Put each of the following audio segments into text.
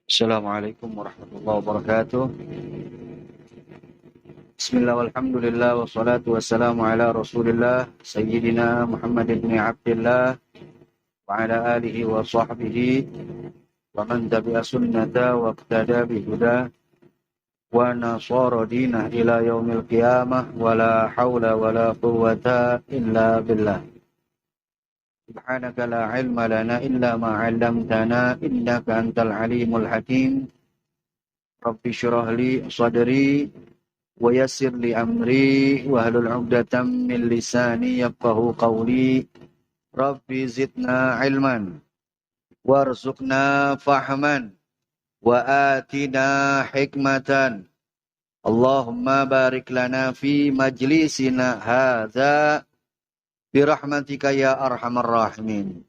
Assalamualaikum warahmatullahi wabarakatuh. Bismillah walhamdulillah wassalatu wassalamu ala rasulillah Sayyidina Muhammad ibn Abdullah wa ala alihi wa sahbihi wa man tabi'a sunnata wa iqtada bihuda wa nasara dinah ila yaumil qiyamah wa la hawla wa la quwwata illa billah. Subhanaka la ilma lana illa ma 'allamtana innaka antal alimul hakim. Rabbi syrah li sadri wa yassir li amri wahlul 'uqdatam min lisani yafqahu qawli. Rabbi zidna ilman warzuqna fahman wa atina hikmatan. Allahumma barik lana fi majlisina hadza birahmatika ya arhamar rahimin.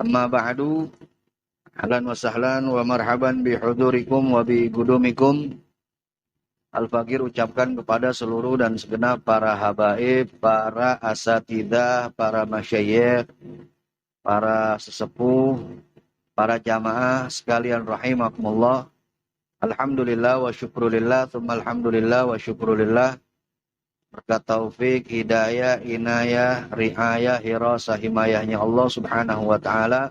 Amma ba'du. Ahlan wa sahlan wa marhaban bihudurikum wa bi gudumikum. Al-Fakir ucapkan kepada seluruh dan segenap para habaib, para asatidah, para masyayikh, para sesepuh, para jamaah sekalian rahimakumullah. Alhamdulillah wa syukrulillah, thumma alhamdulillah wa syukrulillah. Berkat taufik, hidayah, inayah, riayah, hirasah, himayahnya Allah subhanahu wa ta'ala.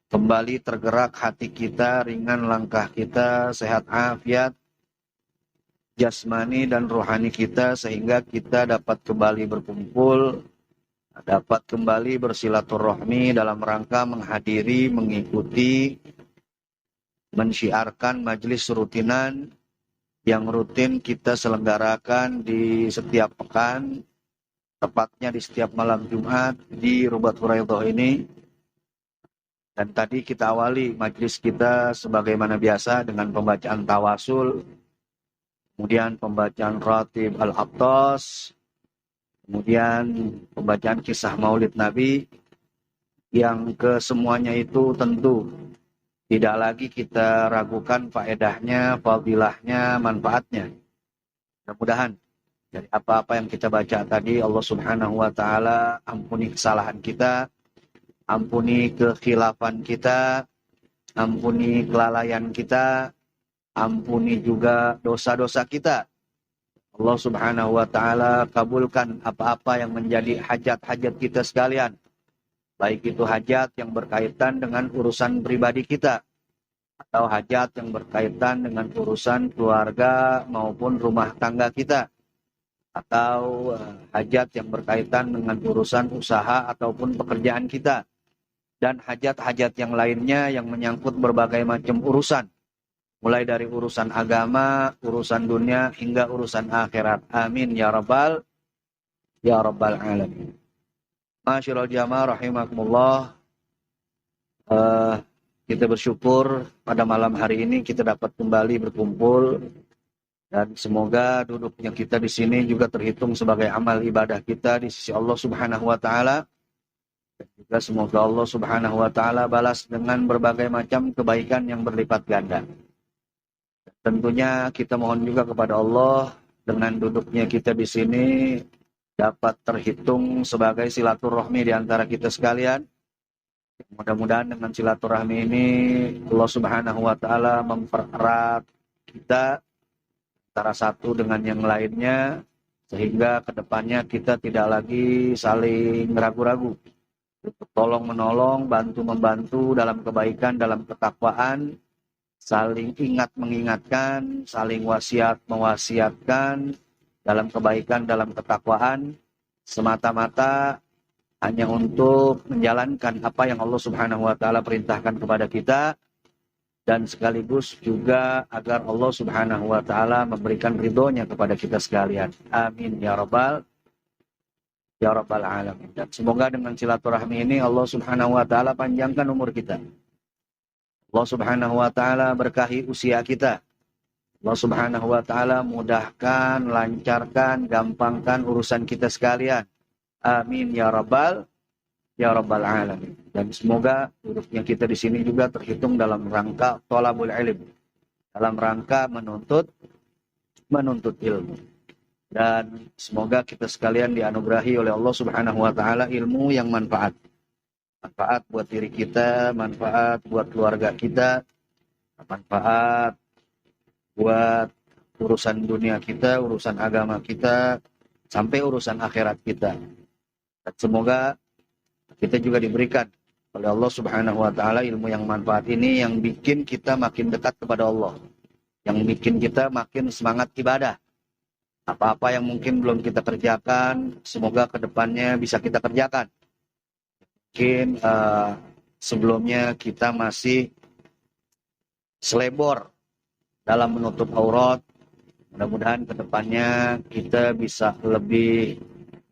Kembali tergerak hati kita, ringan langkah kita, sehat afiat, jasmani dan rohani kita, sehingga kita dapat kembali berkumpul, dapat kembali bersilaturahmi dalam rangka menghadiri, mengikuti, mensyiarkan majelis rutinan yang rutin kita selenggarakan di setiap pekan, tepatnya di setiap malam Jumat di Rubatul Rayadhah ini. Dan tadi kita awali majelis kita sebagaimana biasa dengan pembacaan tawasul, kemudian pembacaan Ratib Al-Attas, kemudian pembacaan kisah Maulid Nabi, yang kesemuanya itu tentu tidak lagi kita ragukan faedahnya, fadilahnya, manfaatnya. Mudah-mudahan dari apa-apa yang kita baca tadi, Allah Subhanahu wa ta'ala ampuni kesalahan kita, ampuni kekhilafan kita, ampuni kelalaian kita, ampuni juga dosa-dosa kita. Allah Subhanahu wa ta'ala kabulkan apa-apa yang menjadi hajat-hajat kita sekalian. Baik itu hajat yang berkaitan dengan urusan pribadi kita, atau hajat yang berkaitan dengan urusan keluarga maupun rumah tangga kita, atau hajat yang berkaitan dengan urusan usaha ataupun pekerjaan kita, dan hajat-hajat yang lainnya yang menyangkut berbagai macam urusan, mulai dari urusan agama, urusan dunia, hingga urusan akhirat. Amin ya rabbal alamin. Masyaallah jamaah rahimakumullah. Kita bersyukur pada malam hari ini kita dapat kembali berkumpul, dan semoga duduknya kita di sini juga terhitung sebagai amal ibadah kita di sisi Allah Subhanahu wa taala. Dan juga semoga Allah Subhanahu wa ta'ala balas dengan berbagai macam kebaikan yang berlipat ganda. Tentunya kita mohon juga kepada Allah, dengan duduknya kita di sini dapat terhitung sebagai silaturahmi di antara kita sekalian. Mudah-mudahan dengan silaturahmi ini Allah Subhanahu wa ta'ala mempererat kita antara satu dengan yang lainnya, sehingga kedepannya kita tidak lagi saling ragu-ragu, tolong menolong, bantu membantu dalam kebaikan, dalam ketakwaan, saling ingat mengingatkan, saling wasiat mewasiatkan dalam kebaikan, dalam ketakwaan, semata-mata hanya untuk menjalankan apa yang Allah Subhanahu wa ta'ala perintahkan kepada kita, dan sekaligus juga agar Allah Subhanahu wa ta'ala memberikan ridhonya kepada kita sekalian. Amin ya rabbal alamin. Dan semoga dengan silaturahmi ini Allah Subhanahu wa ta'ala panjangkan umur kita. Allah Subhanahu wa ta'ala berkahi usia kita. Allah Subhanahu wa ta'ala mudahkan, lancarkan, gampangkan urusan kita sekalian. Amin ya rabbal alamin. Dan semoga duduknya kita di sini juga terhitung dalam rangka thalabul ilm, dalam rangka menuntut ilmu. Dan semoga kita sekalian dianugerahi oleh Allah Subhanahu wa ta'ala ilmu yang manfaat. Manfaat buat diri kita, manfaat buat keluarga kita, manfaat buat urusan dunia kita, urusan agama kita, sampai urusan akhirat kita. Dan semoga kita juga diberikan oleh Allah Subhanahu wa taala ilmu yang manfaat ini, yang bikin kita makin dekat kepada Allah, yang bikin kita makin semangat ibadah. Apa-apa yang mungkin belum kita kerjakan, semoga kedepannya bisa kita kerjakan. Mungkin sebelumnya kita masih selebor dalam menutup aurat. Mudah-mudahan kedepannya kita bisa lebih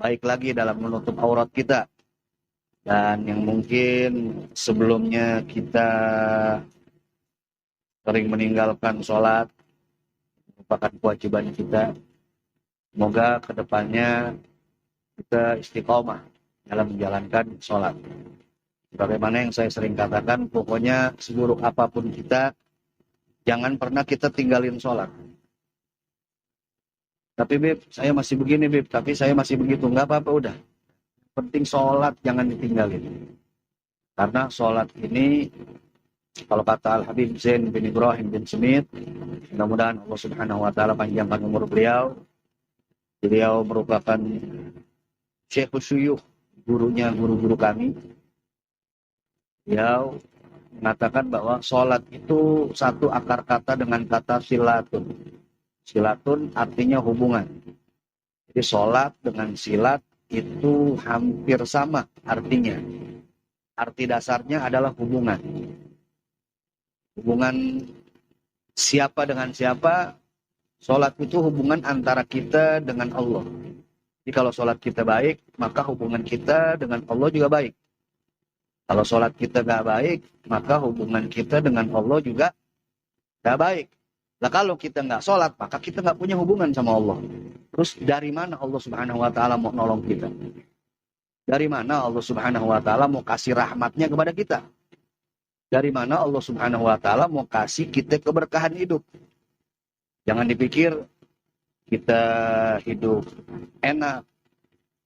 baik lagi dalam menutup aurat kita. Dan yang mungkin sebelumnya kita sering meninggalkan sholat, merupakan kewajiban kita. Semoga kedepannya kita istiqomah dalam menjalankan sholat. Bagaimana yang saya sering katakan, pokoknya seburuk apapun kita, jangan pernah kita tinggalin sholat. Tapi Beb, saya masih begini Beb, tapi saya masih begitu. Nggak apa-apa udah. Penting sholat jangan ditinggalin. Karena sholat ini, kalau kata Al-Habib Zain bin Ibrahim bin Smith, mudah-mudahan Allah Subhanahu wa taala panjangkan umur beliau. Beliau merupakan Syekh Syuyukh, gurunya guru-guru kami. Beliau mengatakan bahwa sholat itu satu akar kata dengan kata silatun. Silatun artinya hubungan. Jadi sholat dengan silat itu hampir sama artinya. Arti dasarnya adalah hubungan. Hubungan siapa dengan siapa, sholat itu hubungan antara kita dengan Allah. Jadi kalau sholat kita baik, maka hubungan kita dengan Allah juga baik. Kalau sholat kita gak baik, maka hubungan kita dengan Allah juga gak baik. Nah kalau kita gak sholat, maka kita gak punya hubungan sama Allah. Terus dari mana Allah Subhanahu wa taala mau nolong kita? Dari mana Allah Subhanahu wa taala mau kasih rahmatnya kepada kita? Dari mana Allah Subhanahu wa taala mau kasih kita keberkahan hidup? Jangan dipikir kita hidup enak,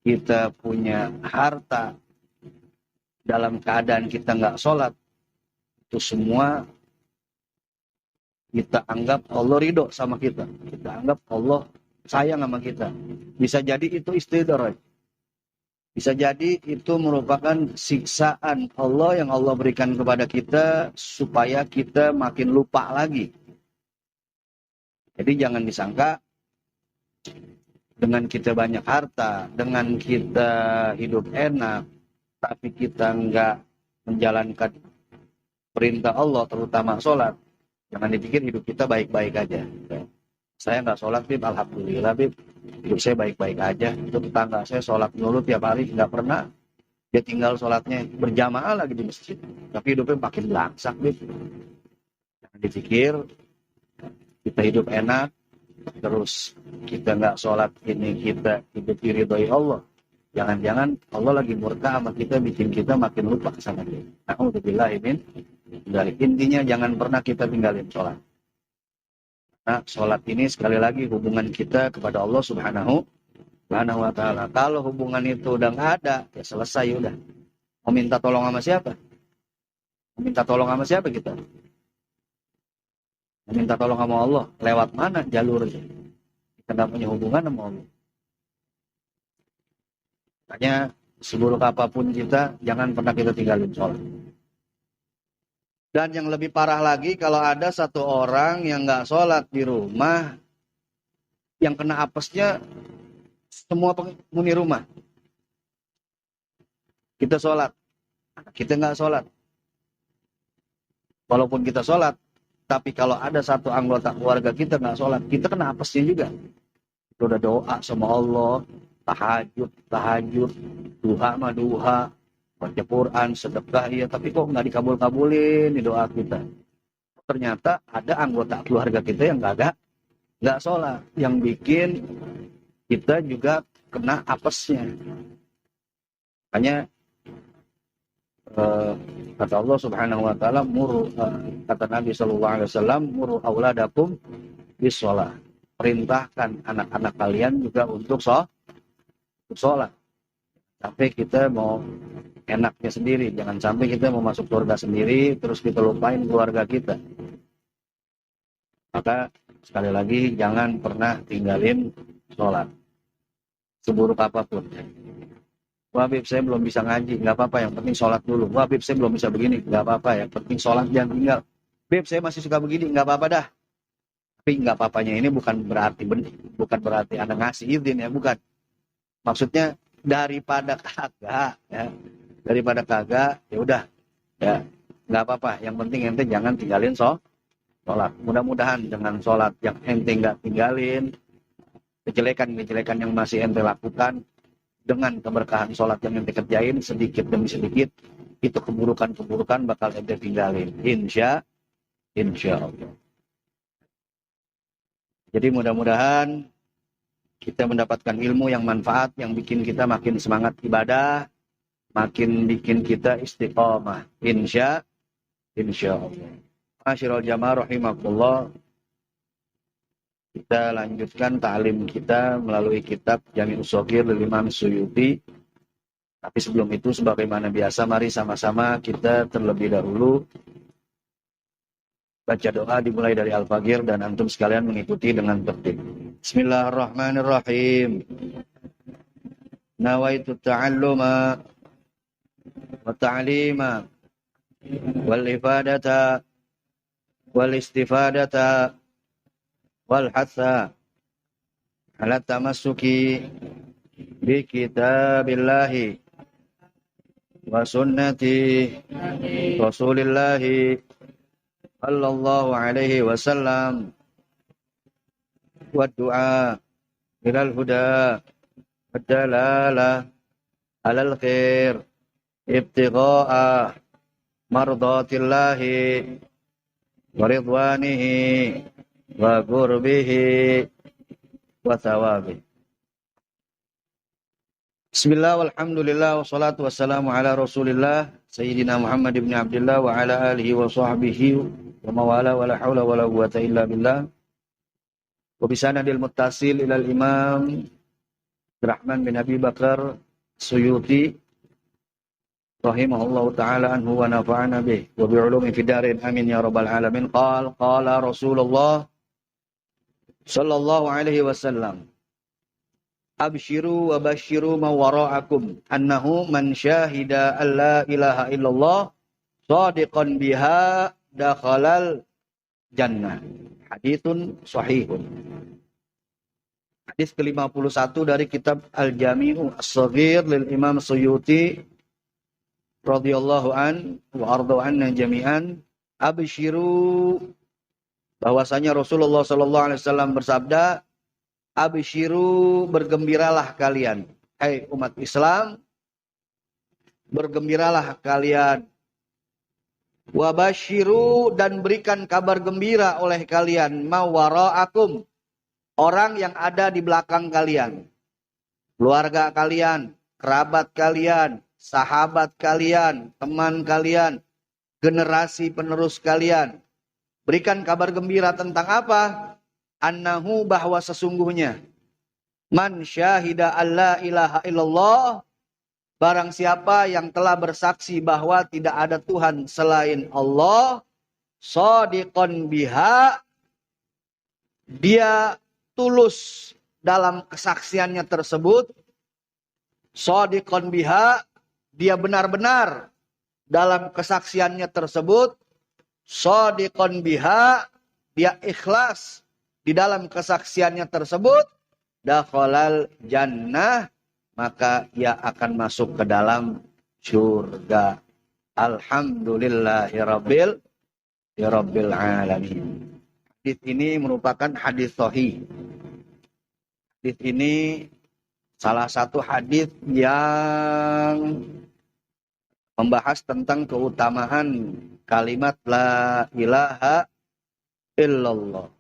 kita punya harta, dalam keadaan kita nggak sholat, itu semua kita anggap Allah ridho sama kita. Kita anggap Allah sayang sama kita. Bisa jadi itu istidraj. Bisa jadi itu merupakan siksaan Allah yang Allah berikan kepada kita supaya kita makin lupa lagi. Jadi jangan disangka dengan kita banyak harta, dengan kita hidup enak, tapi kita nggak menjalankan perintah Allah, terutama sholat. Jangan dipikir hidup kita baik-baik aja. Saya nggak sholat, Bib. Alhamdulillah, Bib. Hidup saya baik-baik aja. Itu tetangga saya sholat dulu tiap hari, nggak pernah. Dia tinggal sholatnya berjamaah lagi di masjid. Tapi hidupnya makin belangsak, Bib. Jangan dipikir kita hidup enak, terus kita nggak sholat, ini kita hidup diridhoi Allah. Jangan-jangan Allah lagi murka sama kita, bikin kita makin lupa sama dia. Na'udzubillah min dzalik. Intinya jangan pernah kita tinggalin sholat. Nah, sholat ini sekali lagi hubungan kita kepada Allah Subhanahu wa taala. Kalau hubungan itu udah nggak ada, ya selesai udah. Mau minta tolong sama siapa? Mau minta tolong sama siapa kita? Mau minta tolong sama Allah. Lewat mana jalurnya? Kita nggak punya hubungan sama Allah. Makanya seburuk apapun kita, jangan pernah kita tinggalin sholat. Dan yang lebih parah lagi, kalau ada satu orang yang nggak sholat di rumah, yang kena apesnya semua penghuni rumah. Kita sholat, kita nggak sholat. Walaupun kita sholat, tapi kalau ada satu anggota keluarga kita nggak sholat, kita kena apesnya juga. Kita udah doa sama Allah, tahajud, duha, baca Quran, sedekah, ya, tapi kok nggak dikabul-kabulin di doa kita. Ternyata ada anggota keluarga kita yang nggak sholat, yang bikin kita juga kena apesnya. Hanya kata Allah Subhanahu wa taala, kata Nabi sallallahu alaihi wasallam, muru auladakum bis shalah. Perintahkan anak-anak kalian juga untuk sholat. Tapi kita mau enaknya sendiri. Jangan sampai kita mau masuk surga sendiri, terus kita lupain keluarga kita. Maka sekali lagi jangan pernah tinggalin sholat. Seburuk apapun. Wah Habib saya belum bisa ngaji, nggak apa-apa, yang penting sholat dulu. Wah Habib saya belum bisa begini, nggak apa-apa, yang penting sholat jangan tinggal. Habib saya masih suka begini, nggak apa-apa dah. Tapi nggak apa-apanya ini bukan berarti Anda ngasih izin ya, bukan. Maksudnya daripada kagak ya. Daripada kagak ya udah ya nggak apa-apa, yang penting ente jangan tinggalin sholat. Mudah-mudahan dengan sholat yang ente nggak tinggalin, kejelekan yang masih ente lakukan, dengan keberkahan sholat yang ente kerjain sedikit demi sedikit, itu keburukan bakal ente tinggalin, insya Allah. Jadi mudah-mudahan kita mendapatkan ilmu yang manfaat, yang bikin kita makin semangat ibadah, makin bikin kita istiqomah. Insya Allah. Masyarul jamaah rahimakumullah. Kita lanjutkan ta'lim kita melalui kitab Jami'us Shaghir dari Imam Suyuti. Tapi sebelum itu sebagaimana biasa, mari sama-sama kita terlebih dahulu baca doa dimulai dari Al-Fajr dan antum sekalian mengikuti dengan tertib. Bismillahirrahmanirrahim. Nawaitu ta'alluma wa ta'lima wal ifadata wal istifadata wal hatha ala tamassuki bi kitabillahi wa sunnati rasulillahi sallallahu alaihi wasallam wa du'a ilal huda wa dalala alal khair ibtigha'a mardatillahi wa ridwanihi wa qurbihi wa thawabihi. Bismillah walhamdulillah wassalatu wassalamu ala rasulillah Sayyidina Muhammad ibn Abdullah wa ala alihi wa sahbihi wa mawala wa la hawla wa la quwwata illa billah. Wa bisanadil muttasil ilal imam Rahman bin Abi Bakar Suyuti rahimahullahu ta'ala anhu wa nafa'ana bih wa bi'ulumi fidarin amin ya rabbal alamin. Qala Rasulullah sallallahu alaihi wasallam, abshiru wa bashiru ma wara'akum annahu man syahida an la ilaha illallah shadiqan biha dakhalal jannah. Haditsun sahihun. Hadis ke-51 dari kitab Al-Jami'u As-Shaghir lil Imam Suyuti radhiyallahu an wa ardu anna jami'an. Abshiru, bahwasanya Rasulullah sallallahu alaihi wasallam bersabda, abshiru, bergembiralah kalian, hai umat Islam, bergembiralah kalian. Wabashiru, dan berikan kabar gembira oleh kalian, mawara'akum, orang yang ada di belakang kalian, keluarga kalian, kerabat kalian, sahabat kalian, teman kalian, generasi penerus kalian. Berikan kabar gembira tentang apa? Annahu, bahwa sesungguhnya, man syahida alla ilaha illallah, barang siapa yang telah bersaksi bahwa tidak ada Tuhan selain Allah, shadiqan biha, dia tulus dalam kesaksiannya tersebut, shadiqan biha, dia benar-benar dalam kesaksiannya tersebut, shadiqan biha, dia ikhlas di dalam kesaksiannya tersebut, dakhalal jannah, maka ia akan masuk ke dalam surga. Alhamdulillahirabbil alamin. Hadis ini merupakan hadis sahih. Hadis ini salah satu hadis yang membahas tentang keutamaan kalimat la ilaha illallah,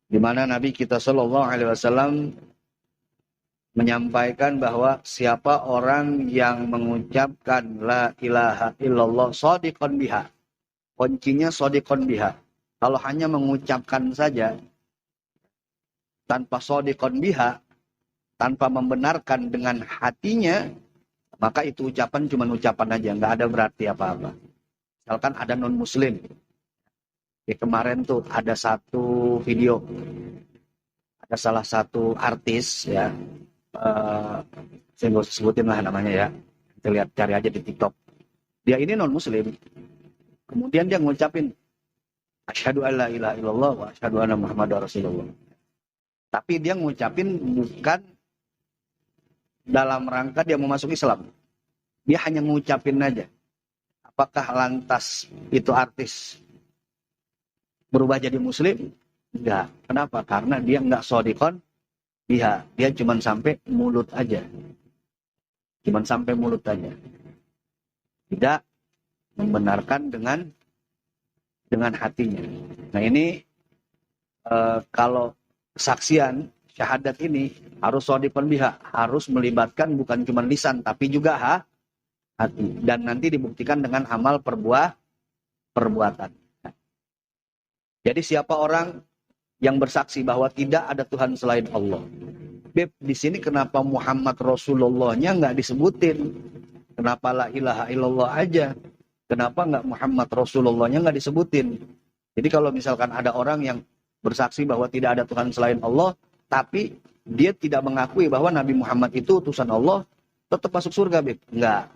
di mana Nabi kita sallallahu alaihi wasallam menyampaikan bahwa siapa orang yang mengucapkan la ilaha illallah shadiqan biha, kuncinya shadiqan biha. Kalau hanya mengucapkan saja tanpa shadiqan biha, tanpa membenarkan dengan hatinya, maka itu ucapan cuma ucapan aja, nggak ada berarti apa-apa. Misalkan ada non-muslim. Kemarin tuh ada satu video, ada salah satu artis ya, saya nggak usah sebutin lah namanya ya, kita lihat cari aja di TikTok. Dia ini non-muslim, kemudian dia ngucapin asyhadu alla ilaha illallah wa asyhadu anna muhammadar rasulullah. Tapi dia ngucapin bukan dalam rangka dia mau masuk Islam. Dia hanya ngucapin aja. Apakah lantas itu artis berubah jadi muslim? Enggak. Kenapa? Karena dia enggak shadikon biha. Dia cuma sampai mulut aja. Cuma sampai mulut aja. Tidak membenarkan dengan hatinya. Nah ini kalau kesaksian syahadat ini harus shadikon biha, harus melibatkan bukan cuma lisan tapi juga hati, dan nanti dibuktikan dengan amal perbuatan. Jadi siapa orang yang bersaksi bahwa tidak ada Tuhan selain Allah? Beb, di sini kenapa Muhammad Rasulullah-nya nggak disebutin? Kenapa la ilaha illallah aja? Kenapa nggak Muhammad Rasulullah-nya nggak disebutin? Jadi kalau misalkan ada orang yang bersaksi bahwa tidak ada Tuhan selain Allah, tapi dia tidak mengakui bahwa Nabi Muhammad itu utusan Allah, tetap masuk surga, Beb? Enggak.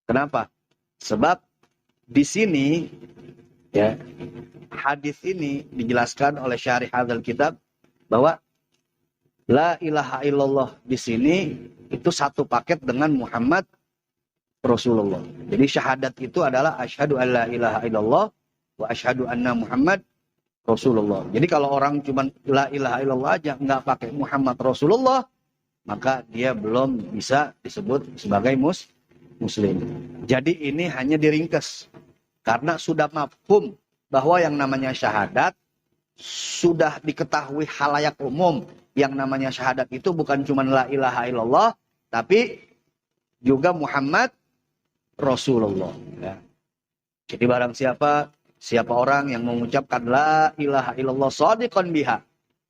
Kenapa? Sebab di sini ya, hadis ini dijelaskan oleh syarih hadzal kitab bahwa la ilaha illallah di sini itu satu paket dengan Muhammad Rasulullah. Jadi syahadat itu adalah asyhadu alla ilaha illallah wa asyhadu anna Muhammad Rasulullah. Jadi kalau orang cuma la ilaha illallah aja nggak pakai Muhammad Rasulullah, maka dia belum bisa disebut sebagai muslim. Jadi ini hanya diringkas karena sudah mafhum bahwa yang namanya syahadat sudah diketahui halayak umum. Yang namanya syahadat itu bukan cuma la ilaha illallah, tapi juga Muhammad Rasulullah. Ya. Jadi barang siapa orang yang mengucapkan la ilaha illallah shadiqan biha,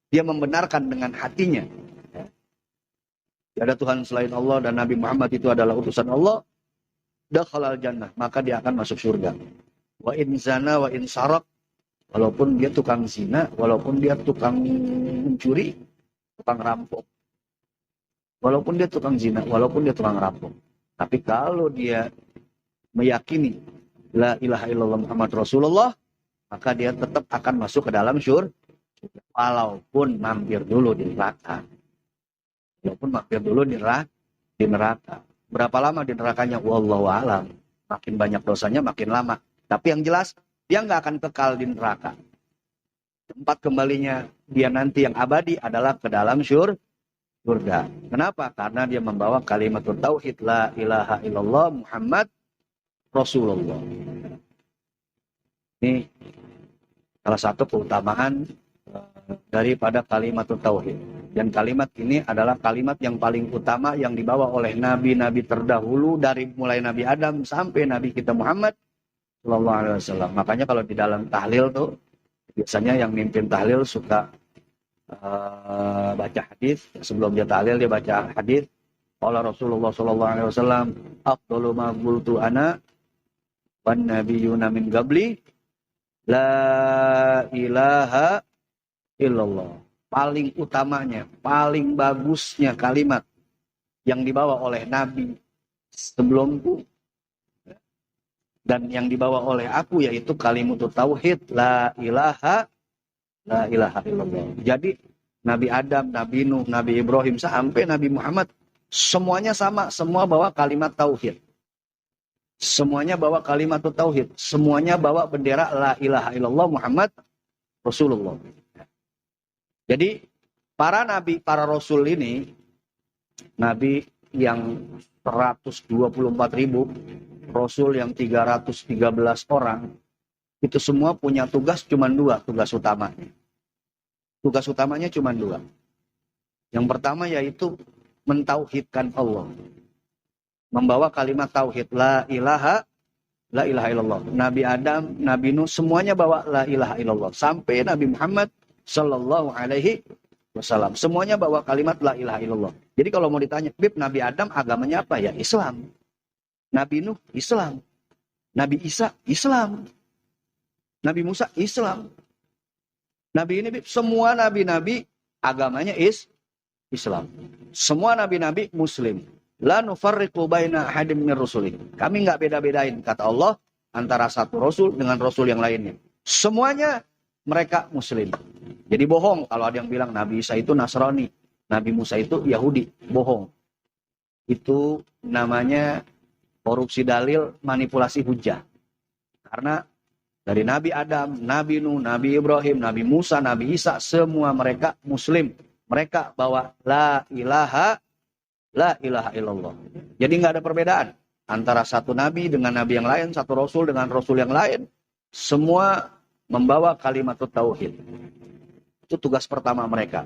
dia membenarkan dengan hatinya. Ya. Tidak ada Tuhan selain Allah dan Nabi Muhammad itu adalah utusan Allah, dakhalal jannah, maka dia akan masuk surga. Wa in zana wa in sarak, walaupun dia tukang zina, walaupun dia tukang mencuri, tukang rampok. Walaupun dia tukang zina, walaupun dia tukang rampok. Tapi kalau dia meyakini la ilaha illallah Muhammad Rasulullah, maka dia tetap akan masuk ke dalam surga. Walaupun mampir dulu di neraka. Walaupun mampir dulu di neraka. Berapa lama di nerakanya? Wallahu a'lam. Makin banyak dosanya, makin lama. Tapi yang jelas, dia nggak akan kekal di neraka. Tempat kembalinya dia nanti yang abadi adalah ke dalam surga. Kenapa? Karena dia membawa kalimat tauhid la ilaha illallah Muhammad Rasulullah. Ini salah satu keutamaan daripada kalimat tauhid. Dan kalimat ini adalah kalimat yang paling utama yang dibawa oleh nabi-nabi terdahulu dari mulai Nabi Adam sampai Nabi kita Muhammad sallallahu alaihi wasallam. Makanya kalau di dalam tahlil tuh biasanya yang mimpin tahlil suka baca hadis. Sebelum dia tahlil dia baca hadis. Qala Rasulullah sallallahu alaihi wasallam, afdalu ma qultu ana wan nabiyyuna min qabli la ilaha illallah. Paling utamanya, paling bagusnya kalimat yang dibawa oleh nabi sebelumku dan yang dibawa oleh aku yaitu kalimat tauhid la ilaha illallah. Jadi Nabi Adam, Nabi Nuh, Nabi Ibrahim sampai Nabi Muhammad semuanya sama, semua bawa kalimat tauhid. Semuanya bawa kalimat tauhid, semuanya bawa bendera la ilaha illallah Muhammad Rasulullah. Jadi para nabi, para rasul ini, nabi yang 124.000, rasul yang 313 orang, itu semua punya tugas cuma dua, tugas utamanya. Tugas utamanya cuma dua. Yang pertama yaitu mentauhidkan Allah. Membawa kalimat tauhid la ilaha illallah. Nabi Adam, Nabi Nuh semuanya bawa la ilaha illallah. Sampai Nabi Muhammad sallallahu alaihi wasallam. Semuanya bawa kalimat la ilaha illallah. Jadi kalau mau ditanya, Bib, Nabi Adam agamanya apa? Ya Islam. Nabi Nuh, Islam. Nabi Isa, Islam. Nabi Musa, Islam. Nabi ini, Bib, semua nabi-nabi agamanya Islam. Semua nabi-nabi Muslim. La nufarriqu baina ahadim min rusulih. Kami nggak beda-bedain, kata Allah, antara satu rasul dengan rasul yang lainnya. Semuanya mereka Muslim. Jadi bohong kalau ada yang bilang Nabi Isa itu Nasrani, Nabi Musa itu Yahudi. Bohong. Itu namanya korupsi dalil, manipulasi hujah. Karena dari Nabi Adam, Nabi Nuh, Nabi Ibrahim, Nabi Musa, Nabi Isa, semua mereka Muslim. Mereka bawa la ilaha illallah. Jadi nggak ada perbedaan antara satu nabi dengan nabi yang lain, satu rasul dengan rasul yang lain. Semua membawa kalimat tauhid. Itu tugas pertama mereka,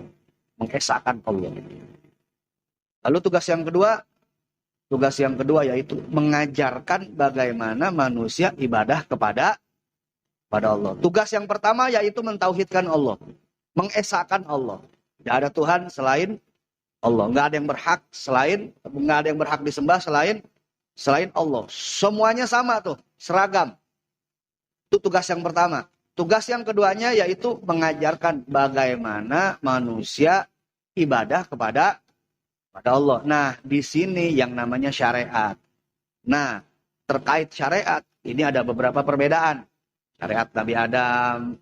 mengesahkan Allah. Lalu tugas yang kedua yaitu mengajarkan bagaimana manusia ibadah kepada Allah. Tugas yang pertama yaitu mentauhidkan Allah, mengesahkan Allah. Tidak ada Tuhan selain Allah. Nggak ada yang berhak nggak ada yang berhak disembah selain Allah. Semuanya sama tuh, seragam. Itu tugas yang pertama. Tugas yang keduanya yaitu mengajarkan bagaimana manusia ibadah kepada Allah. Nah, di sini yang namanya syariat. Nah, terkait syariat, ini ada beberapa perbedaan. Syariat Nabi Adam,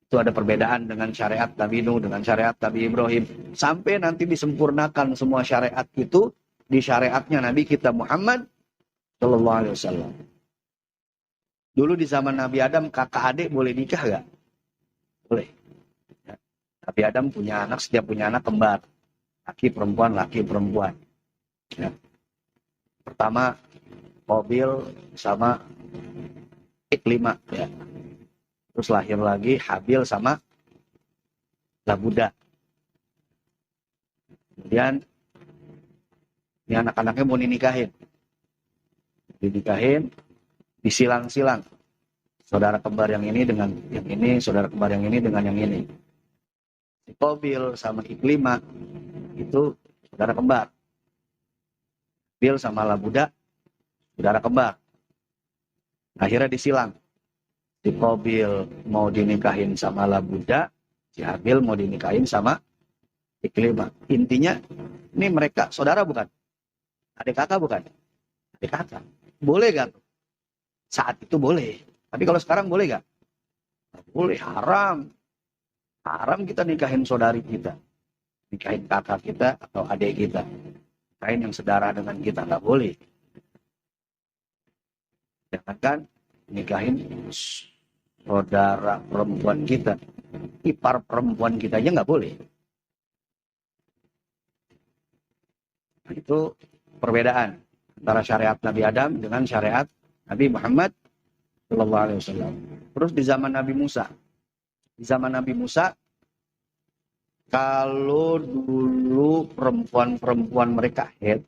itu ada perbedaan dengan syariat Nabi Nuh, dengan syariat Nabi Ibrahim. Sampai nanti disempurnakan semua syariat itu di syariatnya Nabi kita Muhammad Sallallahu Alaihi Wasallam. Dulu di zaman Nabi Adam, kakak adik boleh nikah gak? Boleh. Ya. Nabi Adam punya anak, setiap punya anak kembar. Laki perempuan. Ya. Pertama, Qabil sama Iklimah. Ya. Terus lahir lagi Habil sama Labuda. Kemudian, ini anak-anaknya mau dinikahin. Disilang-silang. Saudara kembar yang ini dengan yang ini, saudara kembar yang ini dengan yang ini. Qabil sama Iklimah itu saudara kembar. Bil sama Labuda saudara kembar. Akhirnya disilang. Si Qabil mau dinikahin sama Labuda, si Habil mau dinikahin sama Iklimah. Intinya, ini mereka saudara bukan? Adik kakak bukan? Adik kakak. Boleh gak? Saat itu boleh. Tapi kalau sekarang boleh gak? Boleh, haram. Haram kita nikahin saudari kita. Nikahin kakak kita atau adik kita. Nikahin yang sedara dengan kita, gak boleh. Jangankan nikahin saudara perempuan kita. Ipar perempuan kita aja gak boleh. Nah, itu perbedaan antara syariat Nabi Adam dengan syariat Nabi Muhammad Sallallahu Alaihi Wasallam. Terus di zaman Nabi Musa, kalau dulu perempuan-perempuan mereka haid,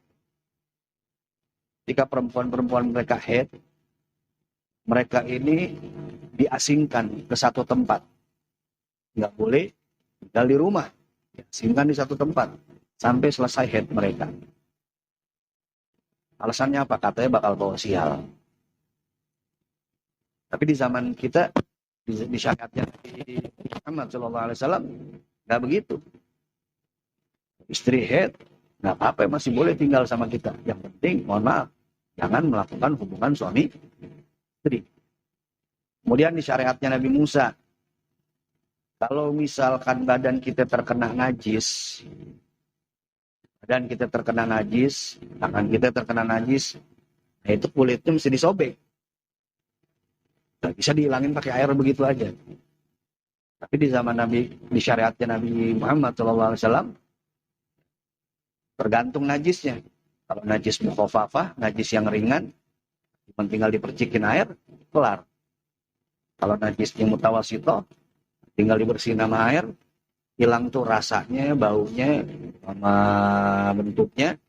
ketika perempuan-perempuan mereka haid, mereka ini diasingkan ke satu tempat, nggak boleh tinggal di rumah, diasingkan di satu tempat sampai selesai haid mereka. Alasannya apa? Katanya bakal bawa sial. Tapi di zaman kita, di syariatnya Muhammad Sallallahu Alaihi Wasallam, nggak begitu. Istri haid, nggak apa-apa, masih boleh tinggal sama kita. Yang penting, mohon maaf, jangan melakukan hubungan suami istri. Kemudian di syariatnya Nabi Musa, kalau misalkan badan kita terkena najis, tangan kita terkena najis, nah itu kulitnya mesti disobek. Nggak bisa dihilangin pakai air begitu aja. Tapi di zaman Nabi, di syariatnya Nabi Muhammad SAW, tergantung najisnya. Kalau najis mukhafafah, najis yang ringan, tinggal dipercikin air, kelar. Kalau najisnya mutawasito, tinggal dibersihin sama air, hilang tuh rasanya, baunya, sama bentuknya,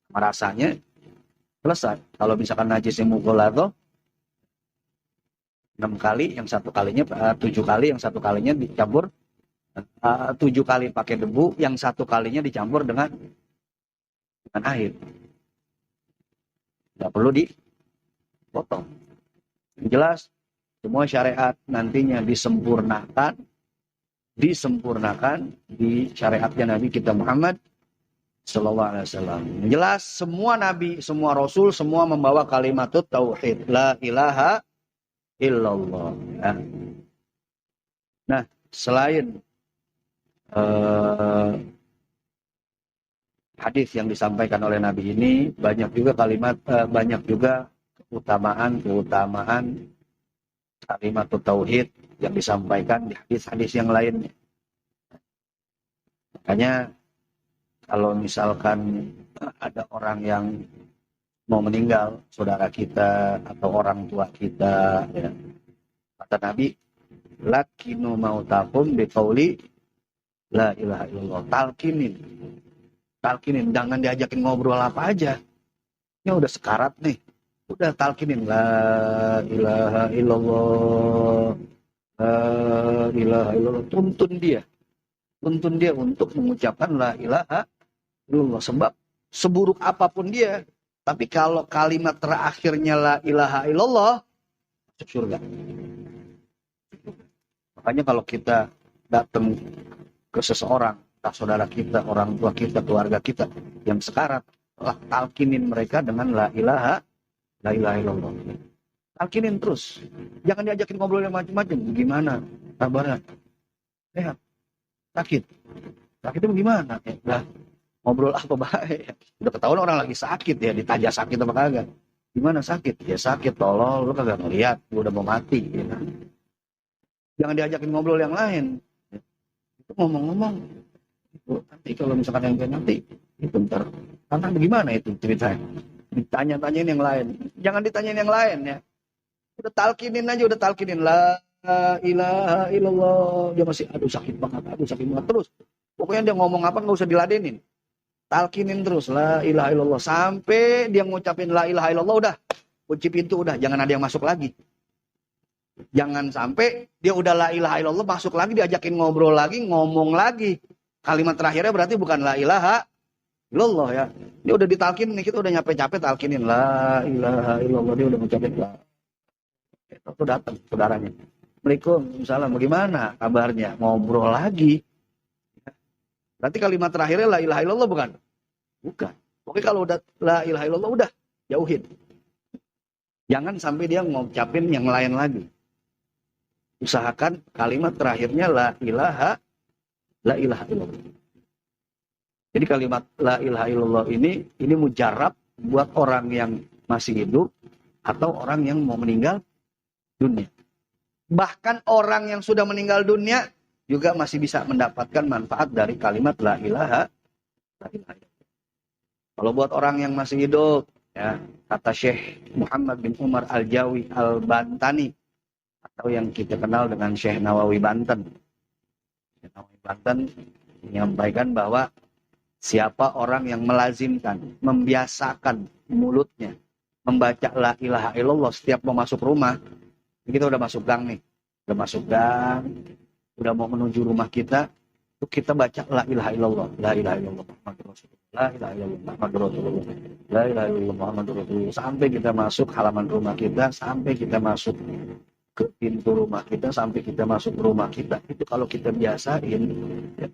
sama rasanya, selesai. Kalau misalkan najisnya mughalladhah, 6 kali, yang 1 kalinya 7 kali, yang 1 kalinya dicampur 7 kali pakai debu, yang 1 kalinya dicampur dengan air. Nggak perlu dipotong. Yang jelas, semua syariat nantinya disempurnakan di syariatnya Nabi kita Muhammad Sallallahu Alaihi Wasallam. Yang jelas, semua Nabi, semua Rasul, semua membawa kalimat tauhid, la ilaha illallah. Ya. Nah, selain hadis yang disampaikan oleh Nabi ini, banyak juga keutamaan kalimat tauhid yang disampaikan di hadis-hadis yang lainnya. Makanya kalau misalkan ada orang yang mau meninggal, saudara kita atau orang tua kita, ya, kata Nabi, lakinu mautakum biqauli la ilaha illallah. Talkinin, jangan diajakin ngobrol apa aja. Ini udah sekarat nih. Udah talkinin la ilaha illallah. La ilaha illallah. Tuntun dia untuk mengucapkan la ilaha illallah. Sebab seburuk apapun dia, tapi kalau kalimat terakhirnya la ilaha illallah, masuk surga. Makanya kalau kita datang ke seseorang, entah saudara kita, orang tua kita, keluarga kita yang sekarat, talkinin mereka dengan la ilaha illallah. Talkinin terus. Jangan diajakin ngobrol yang macam-macam. Gimana kabarnya? Sehat. Sakit itu gimana? Lah, ngobrol apa baik? Udah ketahuan orang lagi sakit ya, ditanya sakit apa kagak. Gimana sakit? Ya sakit, tolol, lu kagak ngeliat, lu udah mau mati. Ya. Jangan diajakin ngobrol yang lain. Itu ngomong-ngomong, nanti kalau misalkan yang nanti, itu ntar, karena bagaimana itu ceritanya? Ditanya-tanyain yang lain. Jangan ditanyain yang lain ya. Udah talkinin la ilaha illallah. Dia masih aduh sakit banget terus. Pokoknya dia ngomong apa nggak usah diladenin. Talkinin terus la ilaha illallah sampai dia ngucapin la ilaha illallah, udah kunci pintu, udah jangan ada yang masuk lagi. Jangan sampai dia udah la ilaha illallah masuk lagi, diajakin ngobrol lagi, ngomong lagi. Kalimat terakhirnya berarti bukan la ilaha illallah ya. Dia udah ditalkin nih, kita udah capek-capek talkinin la ilaha illallah, dia udah ngucapin la. Itu datang saudaranya. Assalamualaikum, salam, bagaimana kabarnya? Ngobrol lagi. Berarti kalimat terakhirnya la ilaha illallah bukan? Bukan. Oke, kalau udah la ilaha illallah udah jauhin. Jangan sampai dia ngucapin yang lain lagi. Usahakan kalimat terakhirnya la ilaha illallah. Jadi kalimat la ilaha illallah ini mujarab buat orang yang masih hidup atau orang yang mau meninggal dunia. Bahkan orang yang sudah meninggal dunia juga masih bisa mendapatkan manfaat dari kalimat la ilaha illallah. Kalau buat orang yang masih hidup, ya, kata Syekh Muhammad bin Umar Al-Jawi Al-Bantani, atau yang kita kenal dengan Syekh Nawawi Banten. Syekh Nawawi Banten menyampaikan bahwa siapa orang yang melazimkan, membiasakan mulutnya membaca la ilaha illallah setiap mau masuk rumah. Kita udah masuk gang nih, udah mau menuju rumah kita, itu kita baca la ilaha illallah, la ilaha illallah Muhammadur Rasulullah, la ilaha illallah Muhammadur Rasulullah, la ilaha illallah Muhammadur Rasulullah, sampai kita masuk halaman rumah kita, sampai kita masuk ke pintu rumah kita, sampai kita masuk rumah kita. Itu kalau kita biasain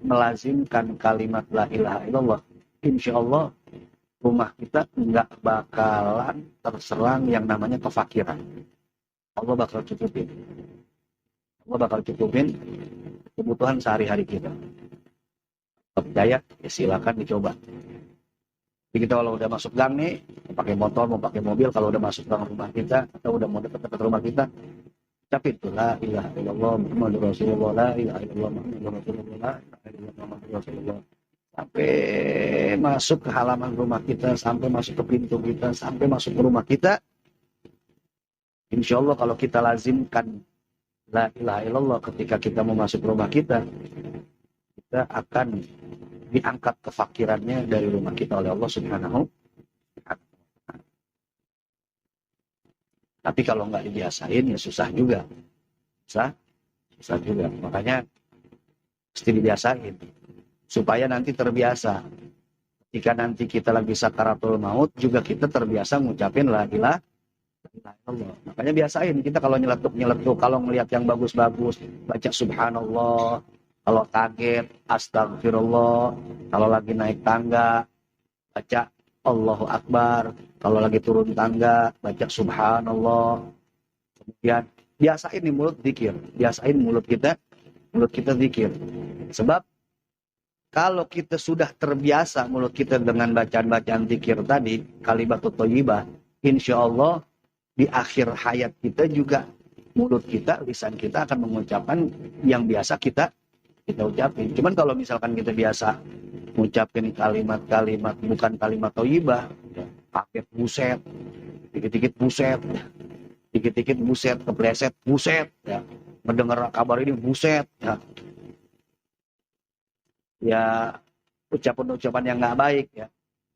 melazimkan kalimat la ilaha illallah, insya Allah rumah kita nggak bakalan terserang yang namanya kefakiran. Allah bakal cukupin kebutuhan sehari-hari kita. Percaya, ya silakan dicoba. Jadi kita kalau udah masuk gang nih, mau pakai motor, mau pakai mobil, kalau udah masuk gang rumah kita atau udah mau dekat-dekat rumah kita, ucapin tuh la ilaha illallah Muhammadur Rasulullah, la ilaha illallah Muhammadur Rasulullah, la ilaha illallah Muhammadur Rasulullah. Sampai masuk ke halaman rumah kita, sampai masuk ke pintu kita, sampai masuk ke rumah kita. Insya Allah kalau kita lazimkan la ilaha illallah ketika kita mau masuk rumah kita akan diangkat kefakirannya dari rumah kita oleh Allah Subhanahu wa Ta'ala. Tapi kalau nggak dibiasain ya susah juga. Susah juga. Makanya Mesti dibiasain. Supaya nanti terbiasa. Jika nanti kita lagi sakaratul maut, juga kita terbiasa ngucapin la ilaha illallah. Makanya biasain kita kalau nyeletuk, kalau ngelihat yang bagus-bagus, baca subhanallah. Kalau kaget, astagfirullah. Kalau lagi naik tangga, baca Allahu Akbar. Kalau lagi turun tangga, baca subhanallah. Kemudian biasain di mulut zikir. Biasain mulut kita zikir. Sebab kalau kita sudah terbiasa mulut kita dengan bacaan-bacaan zikir tadi, kalimatut thayyibah, insya Allah di akhir hayat kita juga mulut kita, lisan kita akan mengucapkan yang biasa kita ucapin. Cuman kalau misalkan kita biasa mengucapkan kalimat-kalimat bukan kalimat thayyibah, paket buset, dikit-dikit buset, dikit-dikit buset, kepleset buset, ya. Mendengar kabar ini buset, ya ucapan-ucapan yang nggak baik, ya.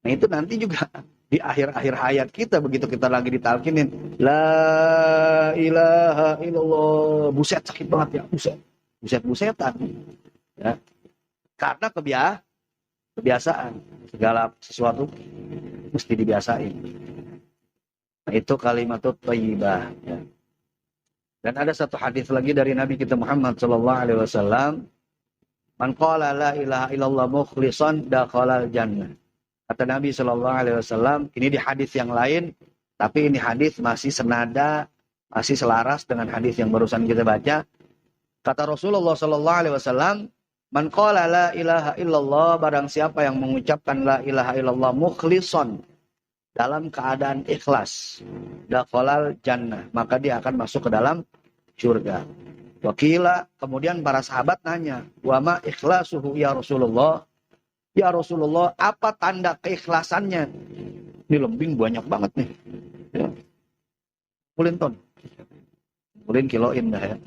Nah itu nanti juga di akhir-akhir hayat kita, begitu kita lagi ditalkinin la ilaha illallah, buset, sakit banget ya, buset-busetan, ya. Karena kebiasaan, segala sesuatu mesti dibiasain. Nah, itu kalimatut thayyibah, ya. Dan ada satu hadis lagi dari Nabi kita Muhammad sallallahu alaihi wasallam, man qala la ilaha illallah mukhlishan dakhalal jannah. Kata Nabi sallallahu alaihi wasallam, ini di hadis yang lain, tapi ini hadis masih senada, masih selaras dengan hadis yang barusan kita baca. Kata Rasulullah sallallahu alaihi wasallam, man qala la ilaha illallah, barang siapa yang mengucapkan la ilaha illallah mukhlishan, dalam keadaan ikhlas, dakhalal jannah, maka dia akan masuk ke dalam surga. Wakila, kemudian para sahabat nanya, wa ma ikhlasuhu ya Rasulullah? Ya Rasulullah, apa tanda keikhlasannya? Ini lembing banyak banget nih. Ya. Kulin ton. Kulin kiloin dah ya.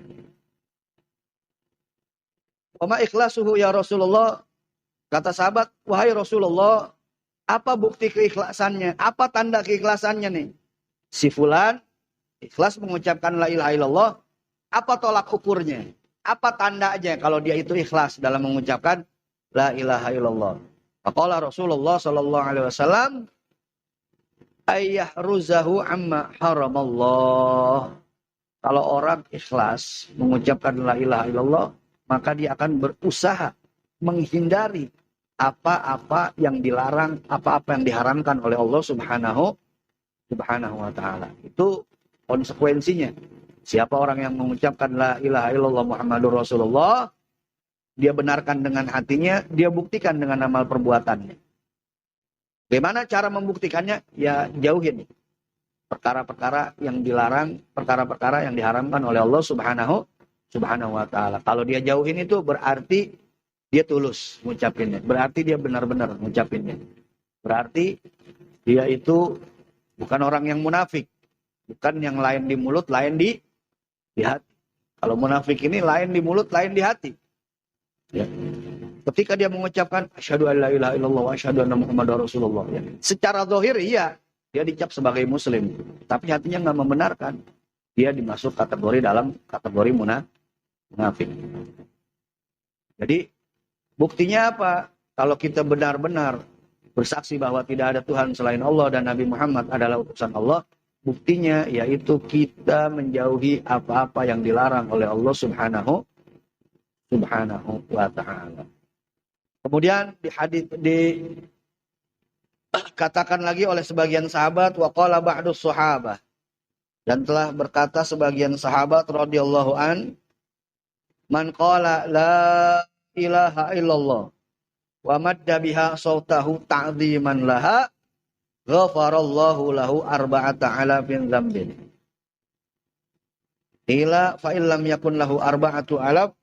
Wa ma ikhlasuhu ya Rasulullah? Kata sahabat, wahai Rasulullah, apa bukti keikhlasannya? Apa tanda keikhlasannya nih? Si fulan ikhlas mengucapkan la ilaha illallah. Apa tolak ukurnya? Apa tanda aja kalau dia itu ikhlas dalam mengucapkan la ilaha illallah? Faqala Rasulullah sallallahu alaihi wasallam, ayyahruzahu amma haramallah. Kalau orang ikhlas mengucapkan la ilaha illallah, maka dia akan berusaha menghindari apa-apa yang dilarang, apa-apa yang diharamkan oleh Allah subhanahu wa ta'ala. Itu konsekuensinya. Siapa orang yang mengucapkan la ilaha illallah Muhammadur Rasulullah, dia benarkan dengan hatinya, dia buktikan dengan amal perbuatannya. Bagaimana cara membuktikannya? Ya jauhin perkara-perkara yang dilarang, perkara-perkara yang diharamkan oleh Allah subhanahu wa ta'ala. Kalau dia jauhin itu berarti dia tulus ngucapinnya. Berarti dia benar-benar ngucapinnya. Berarti dia itu bukan orang yang munafik. Bukan yang lain di mulut, lain di hati. Kalau munafik ini lain di mulut, lain di hati. Ya. Ketika dia mengucapkan asyhadu an la ilaha illallah wa asyhadu anna muhammadar rasulullah. Ya. Secara zahir iya, dia dicap sebagai muslim. Tapi hatinya nggak membenarkan. Dia dimasuk dalam kategori munafik. Jadi buktinya apa? Kalau kita benar-benar bersaksi bahwa tidak ada Tuhan selain Allah dan Nabi Muhammad adalah utusan Allah, buktinya yaitu kita menjauhi apa-apa yang dilarang oleh Allah subhanahu wa ta'ala. Kemudian katakan lagi oleh sebagian sahabat, wa qala ba'dus sahabah, dan telah berkata sebagian sahabat radhiyallahu an, man qala la ilaha illallah wa madda biha sautahu ta'ziman laha ghafarallahu lahu arba'ata alafin dzambin. Ila fa illam yakun lahu arba'atu alaf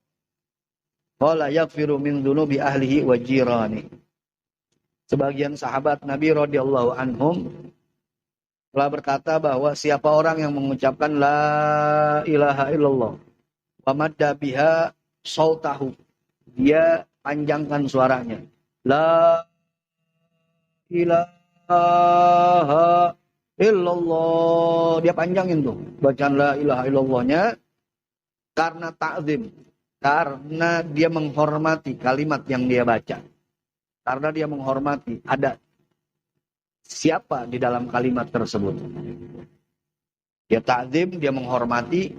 qala yaghfiru min dzunubi ahlihi wa jirani. Sebagian sahabat Nabi radhiyallahu anhum telah berkata bahwa siapa orang yang mengucapkan la ilaha illallah wa madda biha sautahu, dia panjangkan suaranya, la ilaha illallah, dia panjangin tuh bacaan la ilaha illallahnya karena ta'zim, karena dia menghormati kalimat yang dia baca. Karena dia menghormati ada siapa di dalam kalimat tersebut. Dia ta'zim, dia menghormati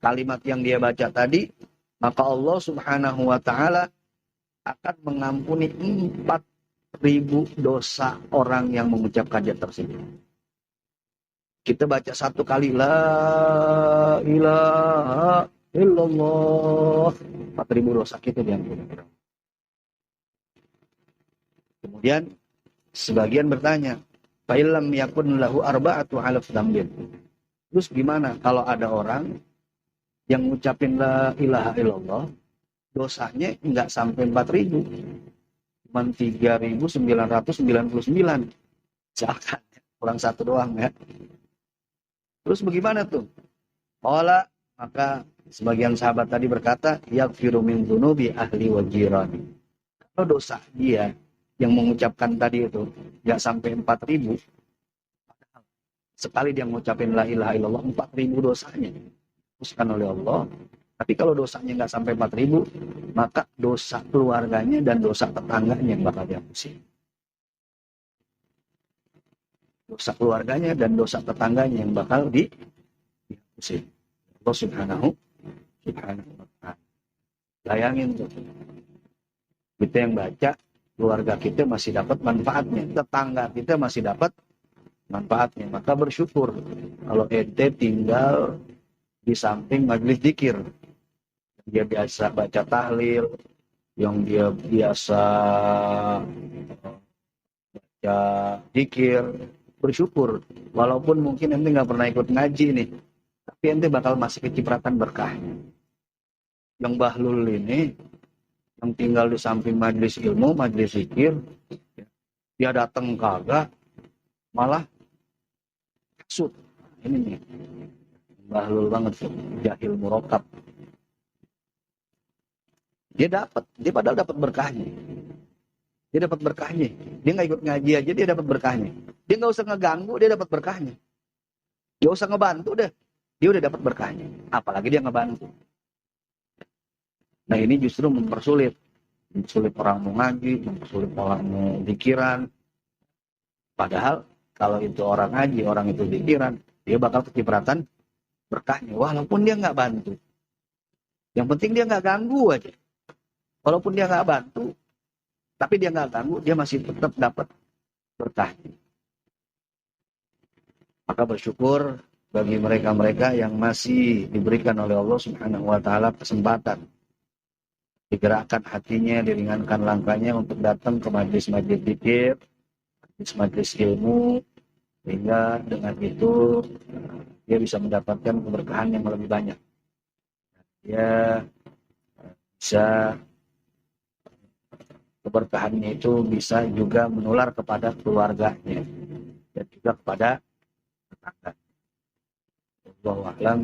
kalimat yang dia baca tadi, maka Allah Subhanahu wa taala akan mengampuni 4.000 dosa orang yang mengucapkannya tersebut. Kita baca satu kali la ilaha illallah, 4.000 dosa kita diampuni. Kemudian sebagian bertanya, fa illam yakun lahu arba'atu alaf dzambin. Terus gimana kalau ada orang yang ngucapin la ilaha illallah, dosanya enggak sampai 4.000, cuma 3.999. Misalkan kurang satu doang ya. Terus bagaimana tuh? Qala, maka sebagian sahabat tadi berkata, yaghfiru min dzunubi ahli wa jirani. Kalau dosa dia yang mengucapkan tadi itu enggak sampai 4.000, sekali dia mengucapin la ilaha illallah 4.000 dosanya dihapuskan oleh Allah. Tapi kalau dosanya nggak sampai 4.000, maka dosa keluarganya dan dosa tetangganya yang bakal dihapusin. Dosa keluarganya dan dosa tetangganya yang bakal dihapusin. Allah Subhanahu wa ta'ala. Bayangin tuh. Kita yang baca, keluarga kita masih dapat manfaatnya, tetangga kita masih dapat manfaatnya. Maka bersyukur kalau ente tinggal di samping majelis dzikir. Dia biasa baca tahlil, yang dia biasa baca dzikir, bersyukur. Walaupun mungkin ente nggak pernah ikut ngaji nih, tapi ente bakal masih kecipratan berkahnya. Yang Bahlul ini, yang tinggal di samping majelis ilmu, majelis dzikir, dia datang kagak, malah maksud. Ini nih, Bahlul banget tuh, jahil murokab. Dia padahal dapat berkahnya. Dia dapat berkahnya. Dia nggak ikut ngaji aja, dia dapat berkahnya. Dia nggak usah ngeganggu, dia dapat berkahnya. Dia usah ngebantu deh, dia udah dapat berkahnya. Apalagi dia ngebantu. Nah ini justru mempersulit orang mau ngaji, mempersulit orang mau pikiran. Padahal kalau itu orang ngaji, orang itu pikiran, dia bakal kecipratan berkahnya. Walaupun dia nggak bantu, yang penting dia nggak ganggu aja. Walaupun dia nggak bantu, tapi dia nggak ganggu, dia masih tetap dapat berkahnya. Maka bersyukur bagi mereka-mereka yang masih diberikan oleh Allah Subhanahu wa taala kesempatan, digerakkan hatinya, diringankan langkahnya untuk datang ke majelis-majelis dzikir, majelis ilmu, sehingga dengan itu dia bisa mendapatkan keberkahan yang lebih banyak. Dia bisa, keberkahannya itu bisa juga menular kepada keluarganya dan juga kepada tetangga. Wallahu a'lam.